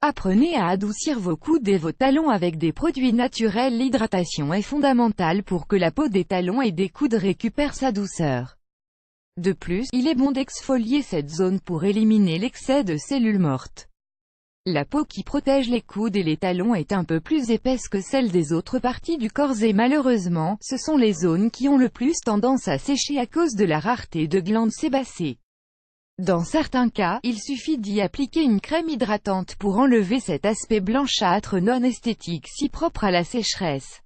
Apprenez à adoucir vos coudes et vos talons avec des produits naturels. L'hydratation est fondamentale pour que la peau des talons et des coudes récupère sa douceur. De plus, il est bon d'exfolier cette zone pour éliminer l'excès de cellules mortes. La peau qui protège les coudes et les talons est un peu plus épaisse que celle des autres parties du corps et malheureusement, ce sont les zones qui ont le plus tendance à sécher à cause de la rareté de glandes sébacées. Dans certains cas, il suffit d'y appliquer une crème hydratante pour enlever cet aspect blanchâtre non esthétique si propre à la sécheresse.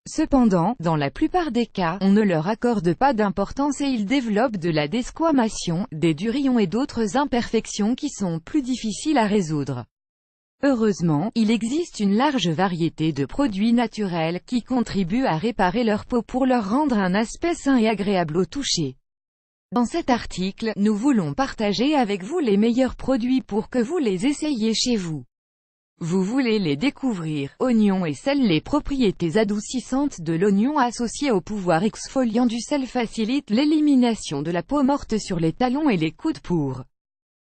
Cependant, dans la plupart des cas, on ne leur accorde pas d'importance et ils développent de la desquamation, des durillons et d'autres imperfections qui sont plus difficiles à résoudre. Heureusement, il existe une large variété de produits naturels qui contribuent à réparer leur peau pour leur rendre un aspect sain et agréable au toucher. Dans cet article, nous voulons partager avec vous les meilleurs produits pour que vous les essayiez chez vous. Vous voulez les découvrir. Oignon et sel. Les propriétés adoucissantes de l'oignon associées au pouvoir exfoliant du sel facilitent l'élimination de la peau morte sur les talons et les coudes pour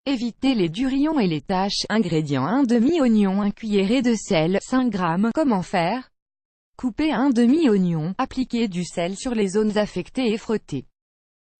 éviter les durillons et les taches. Ingrédients: un demi-oignon, 1 cuillerée de sel, 5 g. Comment faire? Coupez un demi-oignon, appliquez du sel sur les zones affectées et frottez.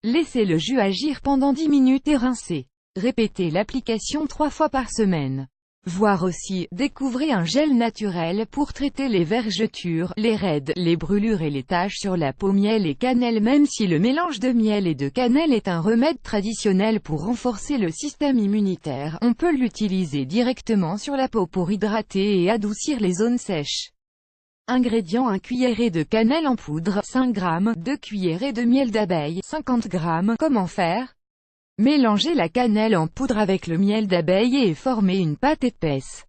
Laissez le jus agir pendant 10 minutes et rincez. Répétez l'application 3 fois par semaine. Voir aussi, découvrez un gel naturel pour traiter les vergetures, les raides, les brûlures et les taches sur la peau. Miel et cannelle. Même si le mélange de miel et de cannelle est un remède traditionnel pour renforcer le système immunitaire, on peut l'utiliser directement sur la peau pour hydrater et adoucir les zones sèches. Ingrédients: 1 cuillerée de cannelle en poudre, 5 g, 2 cuillerées de miel d'abeille, 50 g. Comment faire? Mélangez la cannelle en poudre avec le miel d'abeille et formez une pâte épaisse.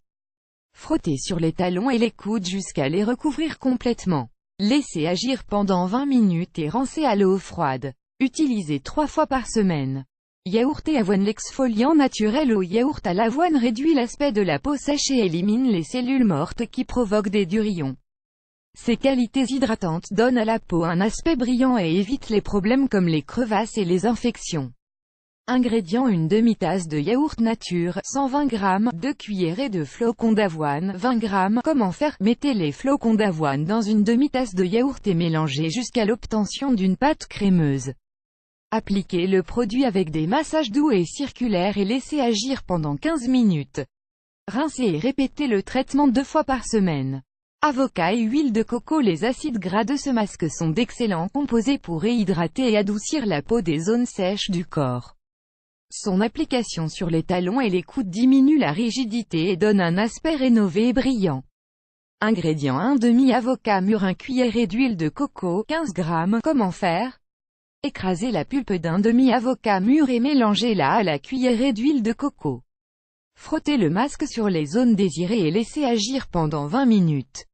Frottez sur les talons et les coudes jusqu'à les recouvrir complètement. Laissez agir pendant 20 minutes et rincez à l'eau froide. Utilisez 3 fois par semaine. Yaourt et avoine. L'exfoliant naturel au yaourt à l'avoine réduit l'aspect de la peau sèche et élimine les cellules mortes qui provoquent des durillons. Ses qualités hydratantes donnent à la peau un aspect brillant et évitent les problèmes comme les crevasses et les infections. Ingrédients: une demi-tasse de yaourt nature, 120 g, 2 cuillerées de flocons d'avoine, 20 g. Comment faire? Mettez les flocons d'avoine dans une demi-tasse de yaourt et mélangez jusqu'à l'obtention d'une pâte crémeuse. Appliquez le produit avec des massages doux et circulaires et laissez agir pendant 15 minutes. Rincez et répétez le traitement 2 fois par semaine. Avocat et huile de coco. Les acides gras de ce masque sont d'excellents composés pour réhydrater et adoucir la peau des zones sèches du corps. Son application sur les talons et les coudes diminue la rigidité et donne un aspect rénové et brillant. Ingrédients: un demi-avocat mûr, 1 cuillerée d'huile de coco, 15 g. Comment faire? Écrasez la pulpe d'un demi-avocat mûr et mélangez-la à la cuillerée d'huile de coco. Frottez le masque sur les zones désirées et laissez agir pendant 20 minutes.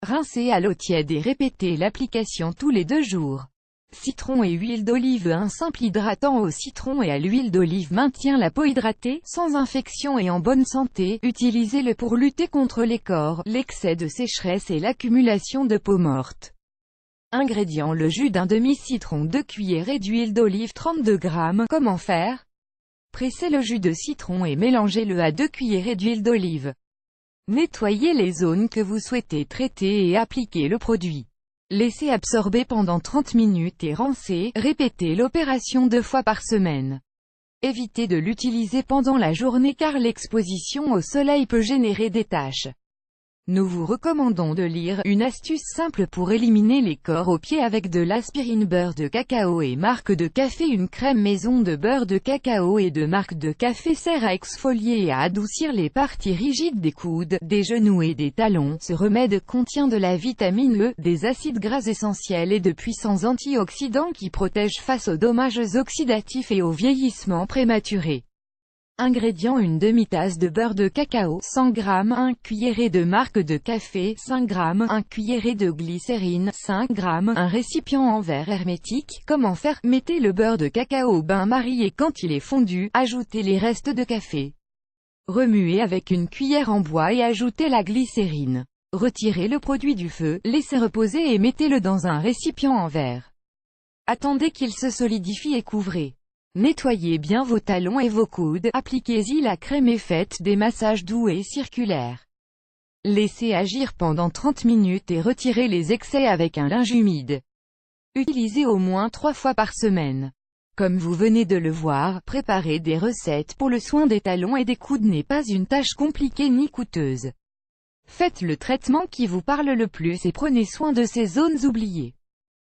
Rincez à l'eau tiède et répétez l'application tous les 2 jours. Citron et huile d'olive. Un simple hydratant au citron et à l'huile d'olive maintient la peau hydratée, sans infection et en bonne santé. Utilisez-le pour lutter contre les cors, l'excès de sécheresse et l'accumulation de peau morte. Ingrédients: le jus d'un demi-citron, 2 cuillerées d'huile d'olive, 32 g. Comment faire? Pressez le jus de citron et mélangez-le à 2 cuillerées d'huile d'olive. Nettoyez les zones que vous souhaitez traiter et appliquez le produit. Laissez absorber pendant 30 minutes et rincez. Répétez l'opération 2 fois par semaine. Évitez de l'utiliser pendant la journée car l'exposition au soleil peut générer des taches. Nous vous recommandons de lire une astuce simple pour éliminer les cors aux pieds avec de l'aspirine, beurre de cacao et marque de café. Une crème maison de beurre de cacao et de marque de café sert à exfolier et à adoucir les parties rigides des coudes, des genoux et des talons. Ce remède contient de la vitamine E, des acides gras essentiels et de puissants antioxydants qui protègent face aux dommages oxydatifs et au vieillissement prématuré. Ingrédients: une demi-tasse de beurre de cacao, 100 g, 1 cuillerée de marque de café, 5 g, 1 cuillerée de glycérine, 5 g, un récipient en verre hermétique. Comment faire? Mettez le beurre de cacao au bain-marie et quand il est fondu, ajoutez les restes de café. Remuez avec une cuillère en bois et ajoutez la glycérine. Retirez le produit du feu, laissez reposer et mettez-le dans un récipient en verre. Attendez qu'il se solidifie et couvrez. Nettoyez bien vos talons et vos coudes, appliquez-y la crème et faites des massages doux et circulaires. Laissez agir pendant 30 minutes et retirez les excès avec un linge humide. Utilisez au moins 3 fois par semaine. Comme vous venez de le voir, préparer des recettes pour le soin des talons et des coudes n'est pas une tâche compliquée ni coûteuse. Faites le traitement qui vous parle le plus et prenez soin de ces zones oubliées.